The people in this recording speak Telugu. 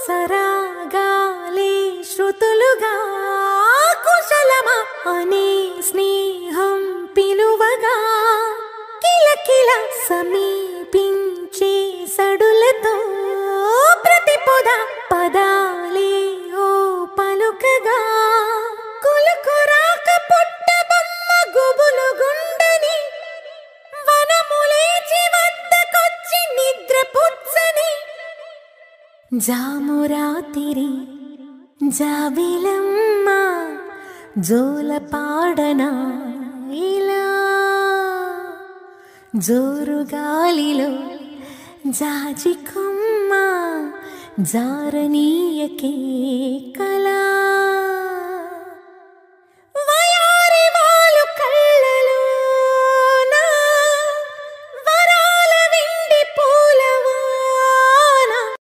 సరాగాలే శృతులుగా కుశలమా అనే స్నేహం పిలువగా కిలకిల సమీపించే సడులతో ప్రతి పొద పదాలే ఓ పలుకగా కులుకురాక పుట్టబొమ్మ గుబులు గుండని వనములేచి వద్దకొచ్చి నిద్ర పుచ్చని జామురాతిరి జాబిలమ్మ జోల పాడనా ఇలా జోరు గాలిలో జాజి కొమ్మ జారనీయకే కళ